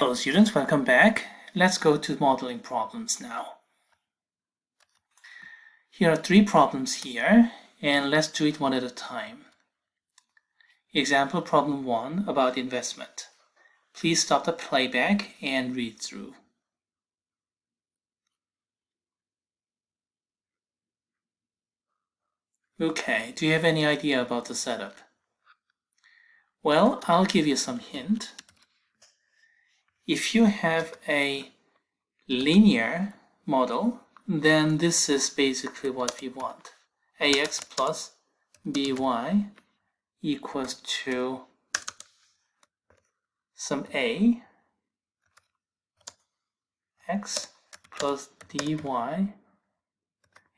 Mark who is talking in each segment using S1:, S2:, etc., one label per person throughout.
S1: Hello students, welcome back. Let's go to modeling problems now. Here are 3 problems here, and let's do it one at a time. Example problem 1 about investment. Please stop the playback and read through. Okay, do you have any idea about the setup? Well, I'll give you some hint. If you have a linear model, then this is basically what we want. Ax plus by equals to some a x plus dy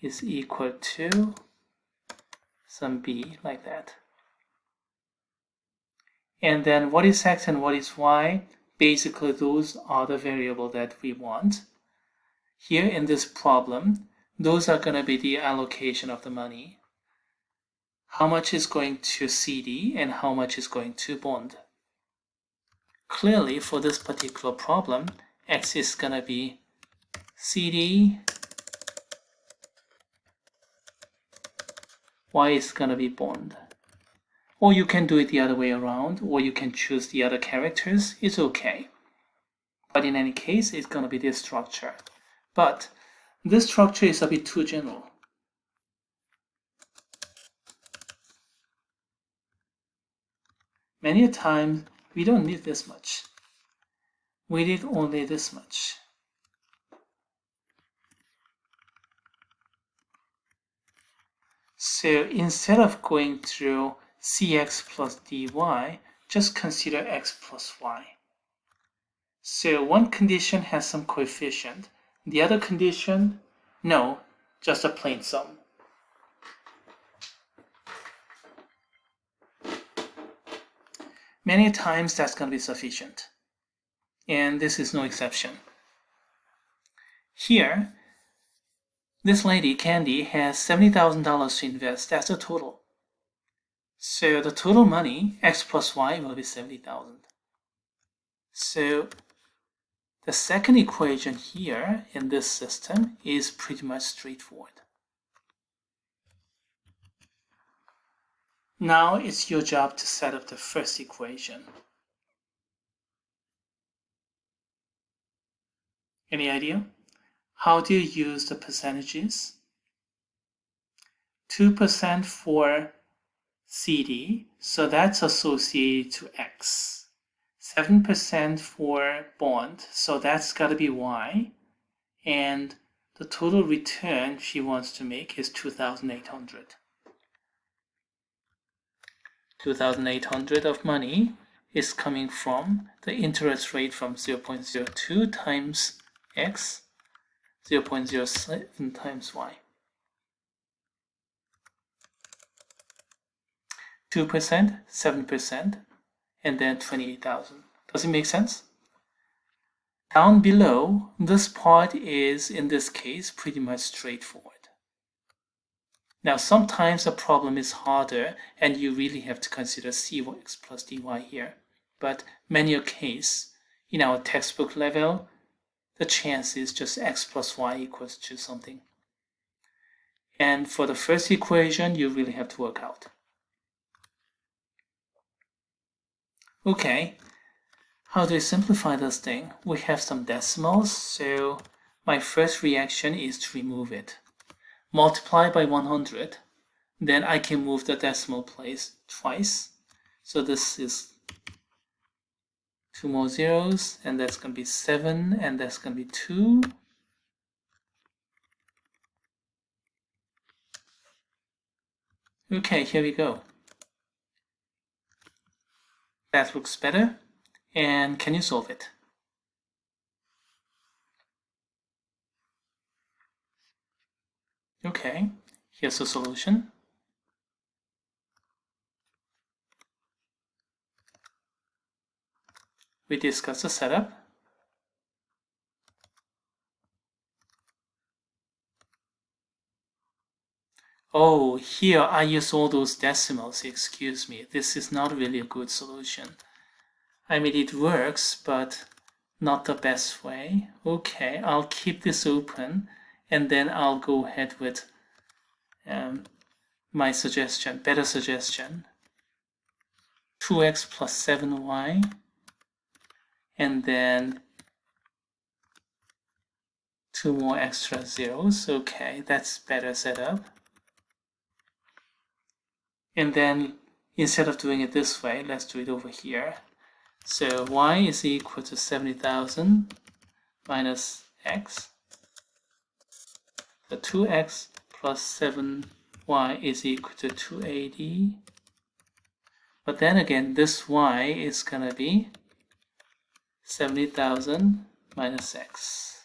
S1: is equal to some b, like that. And then what is x and what is y? Basically, those are the variables that we want. Here in this problem, those are going to be the allocation of the money. How much is going to CD and how much is going to bond. Clearly, for this particular problem, x is going to be CD, y is going to be bond. Or you can do it the other way around, or you can choose the other characters. It's okay. But in any case, it's going to be this structure. But this structure is a bit too general. Many times, we don't need this much. We need only this much. So instead of going through cx plus dy, just consider x plus y. So one condition has some coefficient. The other condition, no, just a plain sum. Many times that's going to be sufficient. And this is no exception. Here, this lady, Candy, has $70,000 to invest. That's the total. So the total money, x plus y, will be 70,000. So the second equation here in this system is pretty much straightforward. Now it's your job to set up the first equation. Any idea? How do you use the percentages? 2% for CD, so that's associated to X. 7% for bond, so that's got to be Y. And the total return she wants to make is 2,800. 2,800 of money is coming from the interest rate from 0.02 times X, 0.07 times Y. 2%, 7%, and then 28,000. Does it make sense? Down below, this part is, in this case, pretty much straightforward. Now, sometimes a problem is harder, and you really have to consider cx plus dy here. But many a case, in our textbook level, the chance is just x plus y equals to something. And for the first equation, you really have to work out. Okay, how do we simplify this thing? We have some decimals, so my first reaction is to remove it. Multiply by 100, then I can move the decimal place twice. So this is 2 more zeros, and that's going to be 7, and that's going to be 2. Okay, here we go. That looks better. And can you solve it? Okay, here's the solution. We discussed the setup. Oh, here I use all those decimals. Excuse me. This is not really a good solution. I mean, it works, but not the best way. Okay, I'll keep this open and then I'll go ahead with my suggestion, better suggestion. 2x plus 7y, and then 2 more extra zeros. Okay, that's better setup. And then instead of doing it this way, let's do it over here. So y is equal to 70,000 minus x. The 2x plus 7y is equal to 280. But then again, this y is going to be 70,000 minus x.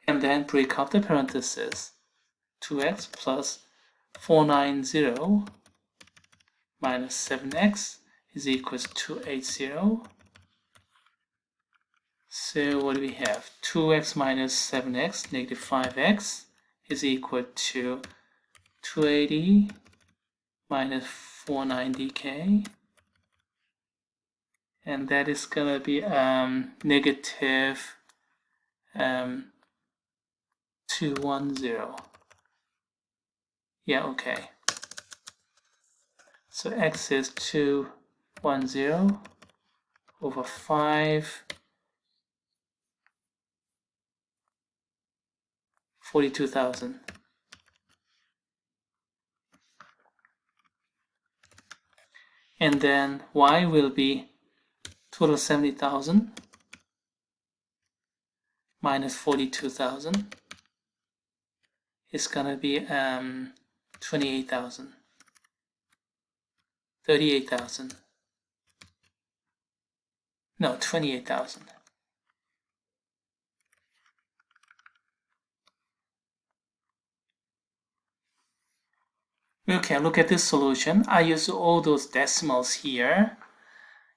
S1: And then break up the parentheses. 2x plus 490 minus 7x is equal to 280. So what do we have? 2x minus 7x, negative 5x, is equal to 280 minus 490k. And that is going to be negative 210. Yeah, okay. So x is 210 over 5, 42,000. And then y will be total 70,000 minus 42,000 is going to be 28,000. 38,000. No, 28,000. Okay, look at this solution. I use all those decimals here.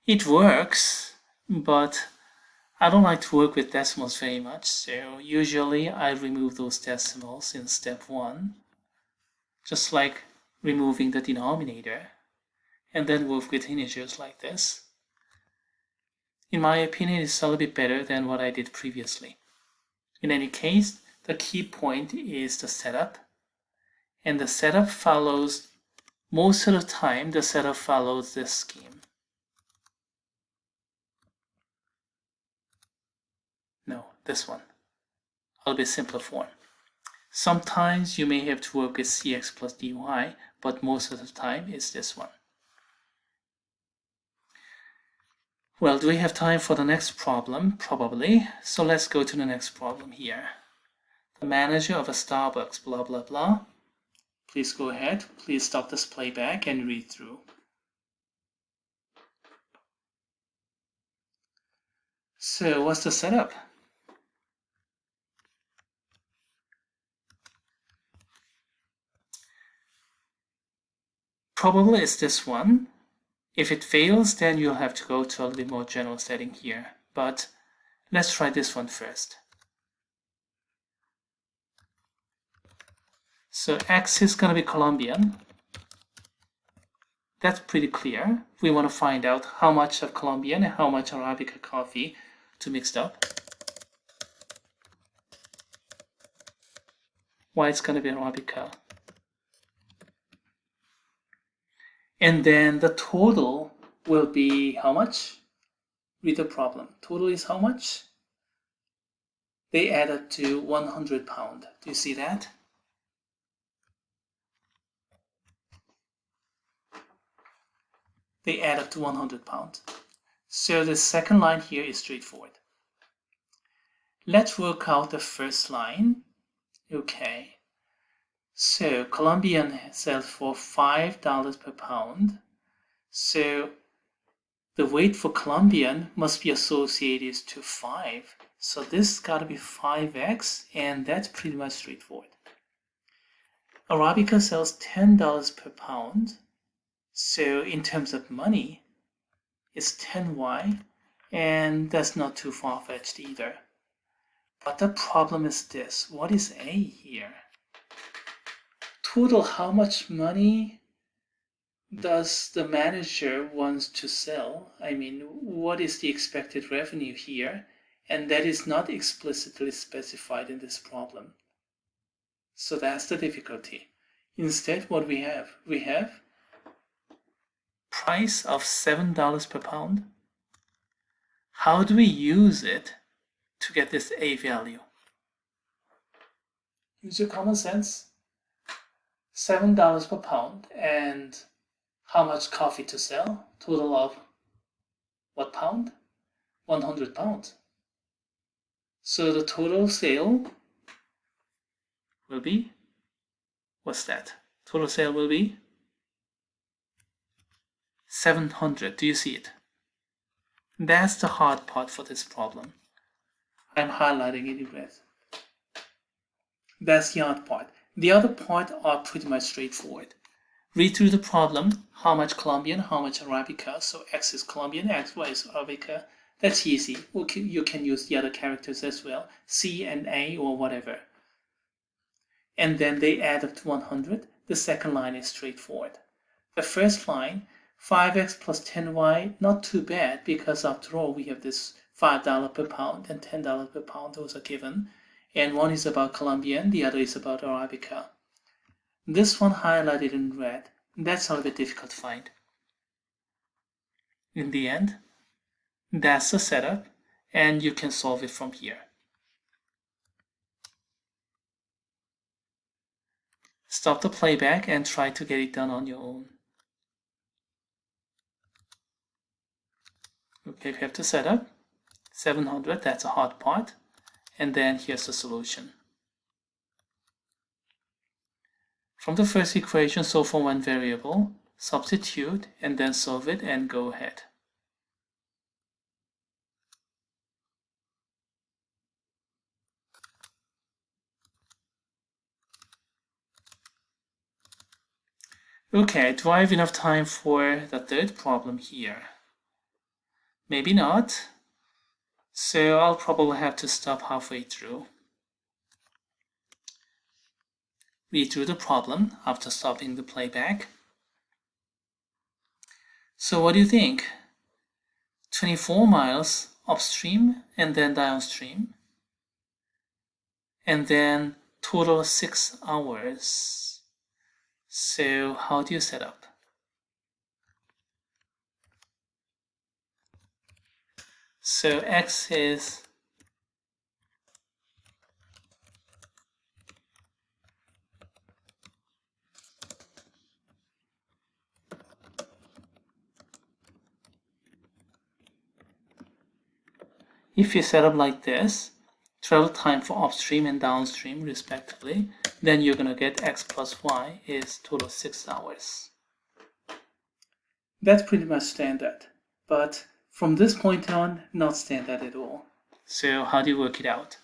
S1: It works, but I don't like to work with decimals very much, so usually I remove those decimals in step 1, just like removing the denominator, and then work with integers like this. In my opinion, it's a little bit better than what I did previously. In any case, the key point is the setup, and the setup follows, most of the time, the setup follows this scheme. No, this one. A little bit simpler form. Sometimes you may have to work with cx plus dy, but most of the time it's this one. Well, do we have time for the next problem? Probably. So let's go to the next problem here. The manager of a Starbucks, blah, blah, blah. Please go ahead. Please stop this playback and read through. So what's the setup? Probably it's this one. If it fails, then you'll have to go to a little bit more general setting here. But let's try this one first. So X is going to be Colombian. That's pretty clear. We want to find out how much of Colombian and how much Arabica coffee to mix up. Y is going to be Arabica. And then the total will be how much? Read the problem. Total is how much? They added to 100 pound. Do you see that? They add up to 100 pounds. So the second line here is straightforward. Let's work out the first line. Okay. So Colombian sells for $5 per pound. So the weight for Colombian must be associated to 5. So this got to be 5x, and that's pretty much straightforward. Arabica sells $10 per pound. So in terms of money, it's 10y, and that's not too far-fetched either. But the problem is this. What is A here? Total how much money? does the manager wants to sell? I mean, what is the expected revenue here? And that is not explicitly specified in this problem. So that's the difficulty. Instead, what we have price of $7 per pound. How do we use it to get this A value? Use your common sense. $7 per pound, and how much coffee to sell? Total of what pound? 100 pounds. So the total sale will be, what's that? Total sale will be 700. Do you see it? That's the hard part for this problem. I'm highlighting it in red. That's the hard part. The other part are pretty much straightforward. Read through the problem. How much Colombian, how much Arabica. So X is Colombian, X, Y is Arabica. That's easy. You can use the other characters as well. C and A or whatever. And then they add up to 100. The second line is straightforward. The first line, 5x plus 10y, not too bad, because after all we have this $5 per pound and $10 per pound. Those are given. And one is about Colombian, the other is about Arabica. This one highlighted in red, that's a little bit difficult to find. In the end, that's the setup, and you can solve it from here. Stop the playback and try to get it done on your own. Okay, we have the setup, 700, that's a hard part. And then here's the solution. From the first equation, solve for one variable, substitute, and then solve it and go ahead. Okay, do I have enough time for the third problem here? Maybe not. So I'll probably have to stop halfway through. Read through the problem after stopping the playback. So what do you think? 24 miles upstream and then downstream. And then total 6 hours. So how do you set up? So X is if you set up like this, travel time for upstream and downstream respectively, then you're going to get X plus Y is total 6 hours. That's pretty much standard, but from this point on, not standard at all. So how do you work it out?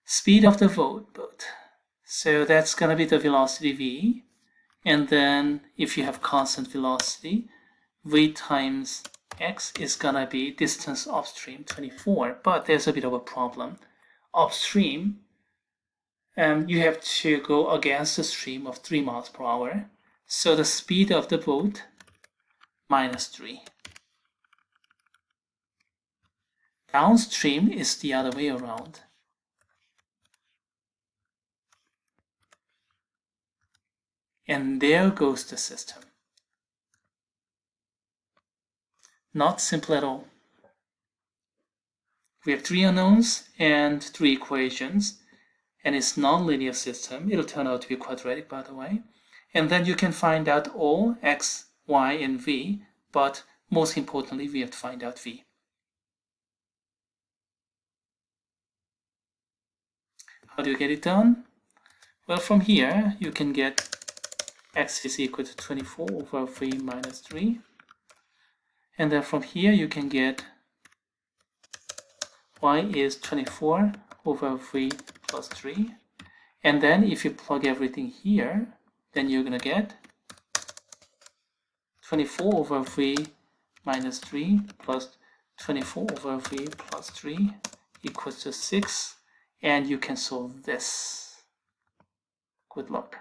S1: Speed of the boat. So that's going to be the velocity V. And then if you have constant velocity, V times X is going to be distance upstream, 24. But there's a bit of a problem. Upstream, you have to go against the stream of 3 miles per hour. So the speed of the boat, minus 3. Downstream is the other way around. And there goes the system. Not simple at all. We have 3 unknowns and 3 equations, and it's non-linear system. It'll turn out to be quadratic, by the way. And then you can find out all x, y, and v, but most importantly, we have to find out v. How do you get it done? Well, from here, you can get x is equal to 24 over v minus 3. And then from here, you can get y is 24 over v plus 3. And then if you plug everything here, then you're going to get 24 over v minus 3 plus 24 over v plus 3 equals to 6. And you can solve this. Good luck.